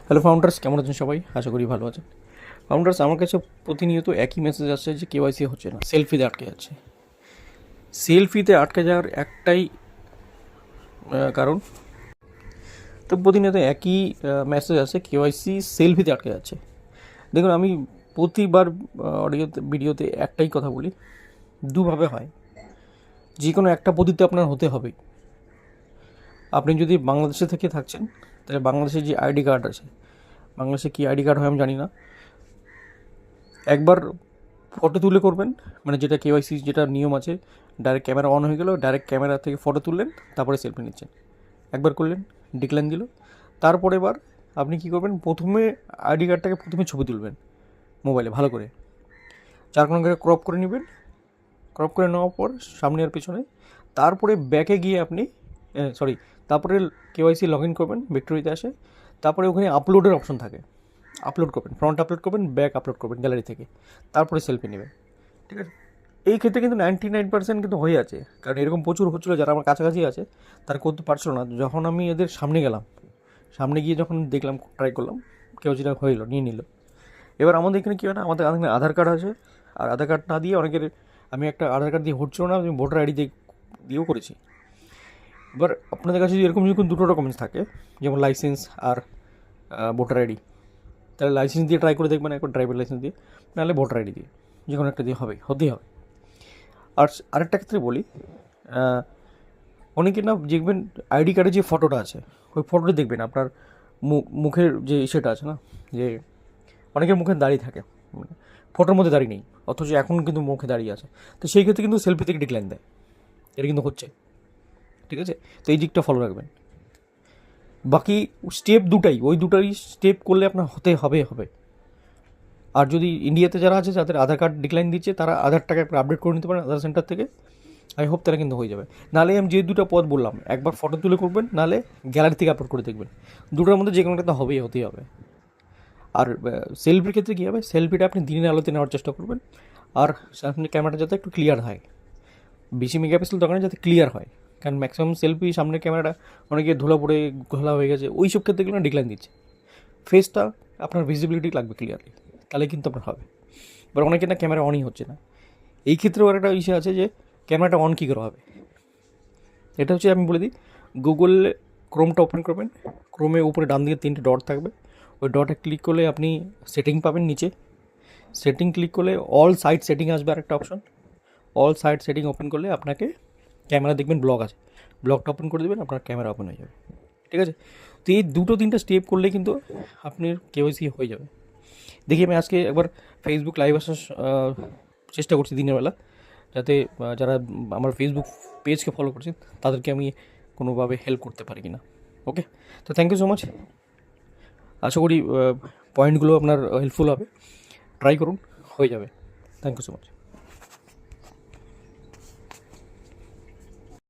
Hello founders, কেমন আছেন সবাই? আশা করি ভালো আছেন। ফাউন্ডার্স, আমার কাছে প্রতিনিয়ত একই মেসেজ আসছে যে কেওয়াইসি হচ্ছে না, সেলফিতে আটকে যাচ্ছে। সেলফিতে আটকে যাওয়ার একটাই কারণ, তো প্রতিনিয়ত একই মেসেজ আসছে কেওয়াইসি সেলফিতে আটকে যাচ্ছে। দেখুন, আমি প্রতিবার অডিওতে ভিডিওতে একটাই কথা বলি, দুভাবে হয়। যে কোনো একটা পদ্ধতি আপনার হতে হবেই। আপনি যদি বাংলাদেশে থেকে থাকছেন, তাহলে বাংলাদেশের যে আইডি কার্ড আছে, বাংলাদেশে কী আইডি কার্ড হয় আমি জানি না, একবার ফটো তুলে করবেন, মানে যেটা কেওয়াইসি যেটা নিয়ম আছে, ডাইরেক্ট ক্যামেরা অন হয়ে গেল, ডাইরেক্ট ক্যামেরা থেকে ফটো তুললেন, তারপরে সেলফি নিচ্ছেন। একবার করলেন, ডিক্লাইন দিল। তারপরে এবার আপনি কী করবেন, প্রথমে আইডি কার্ডটাকে প্রথমে ছবি তুলবেন মোবাইলে ভালো করে, 4 কোণ করে ক্রপ করে নেবেন। ক্রপ করে নেওয়ার পর সামনে আর পেছনে, তারপরে ব্যাকে গিয়ে আপনি তারপরে কেওয়াইসি লগ ইন করবেন, ভিক্টোরিতে আসে। তারপরে ওখানে আপলোডের অপশন থাকে, আপলোড করবেন, ফ্রন্ট আপলোড করবেন, ব্যাক আপলোড করবেন গ্যালারি থেকে, তারপরে সেলফি নেবেন। ঠিক আছে? এই ক্ষেত্রে কিন্তু 99% কিন্তু হয়ে আছে, কারণ এরকম প্রচুর হচ্ছিলো, যারা আমার কাছাকাছি আছে তারা করতে পারছিল না। যখন আমি এদের সামনে গেলাম, সামনে গিয়ে যখন দেখলাম, ট্রাই করলাম, কেউ যেটা হইল নিয়ে নিল। এবার আমাদের এখানে কী হয় না, আমাদের এখানে আধার কার্ড আছে, আর আধার কার্ড না দিয়ে অনেকের, আমি একটা আধার কার্ড দিয়ে হচ্ছিল না, আমি ভোটার আইডি দিয়েও করেছি। এবার আপনাদের কাছে যদি এরকম দুটো ডকুমেন্টস থাকে, যেমন লাইসেন্স আর ভোটার আইডি, তাহলে লাইসেন্স দিয়ে ট্রাই করে দেখবেন, একবার ড্রাইভার লাইসেন্স দিয়ে, নাহলে ভোটার আইডি দিয়ে, যে কোনো একটা দিয়ে হতেই হবে। আর আরেকটা ক্ষেত্রে বলি, অনেকে না দেখবেন আইডি কার্ডে যে ফটোটা আছে, ওই ফটোটা দেখবেন আপনার মুখের যে সেটা আছে না, যে অনেকের মুখে দাড়ি থাকে, ফটোর মধ্যে দাড়ি নেই, অথচ এখন কিন্তু মুখে দাঁড়িয়ে আছে। তো সেই ক্ষেত্রে কিন্তু সেলফি থেকে ডিক্লাইন দেয়, এটা কিন্তু হচ্ছে। ঠিক আছে? তো এই দিকটা ফলো রাখবেন। বাকি স্টেপ দুটাই, ওই দুটাই স্টেপ করলে আপনার হতে হবে। আর যদি ইন্ডিয়াতে যারা আছে, যাদের আধার কার্ড ডিক্লাইন দিচ্ছে, তারা আধারটাকে আপডেট করে নিতে পারেন আধার সেন্টার থেকে। আই হোপ তারা কিন্তু হয়ে যাবে। নাহলে আমি যে দুটো পথ বললাম, একবার ফটো তুলে করবেন, নাহলে গ্যালারি থেকে আপলোড করে দেখবেন। দুটোর মধ্যে যে কোনো একটা হতেই হবে। আর সেলফির ক্ষেত্রে কী হবে, সেলফিটা আপনি দিনের আলোতে নেওয়ার চেষ্টা করবেন, আর আপনি ক্যামেরাটা যাতে একটু ক্লিয়ার হয়, বেশি মেগাপিক্সেল দরকার যাতে ক্লিয়ার হয়। কারণ ম্যাক্সিমাম সেলফি সামনের ক্যামেরাটা অনেকে ধুলা পড়ে ঘোলা হয়ে গেছে, ওই সব ক্ষেত্রেগুলো ডিক্লাইন দিচ্ছে। ফেসটা আপনার ভিজিবিলিটি লাগবে ক্লিয়ারলি, তাহলে কিন্তু আপনার হবে। এবার অনেকে না ক্যামেরা অনই হচ্ছে না, এই ক্ষেত্রেও একটা ইস্যু আছে যে ক্যামেরাটা অন কী করে হবে। এটা হচ্ছে, আমি বলে দিই, গুগল ক্রোমটা ওপেন করবেন, ক্রোমে উপরে ডান দিকে 3টে ডট থাকবে, ওই ডটে ক্লিক করলে আপনি সেটিং পাবেন নিচে। সেটিং ক্লিক করলে অল সাইট সেটিং আসবে, আর একটা option, all site setting open করলে আপনাকে ক্যামেরা দেখবেন ব্লক আছে, ব্লকটা ওপেন করে দেবেন, আপনার ক্যামেরা ওপেন হয়ে যাবে। ঠিক আছে? তো এই 2-3টা স্টেপ করলে কিন্তু আপনার কেওয়াইসি হয়ে যাবে। দেখি, আমি আজকে একবার ফেসবুক লাইভ আসার চেষ্টা করছি দিনের বেলা, যাতে যারা আমার ফেসবুক পেজকে ফলো করছেন তাদেরকে আমি কোনোভাবে হেল্প করতে পারি কি না। ওকে, তো থ্যাংক ইউ সো মাচ। আশা করি পয়েন্টগুলো আপনার হেল্পফুল হবে। ট্রাই করুন, হয়ে যাবে। Thank you so much.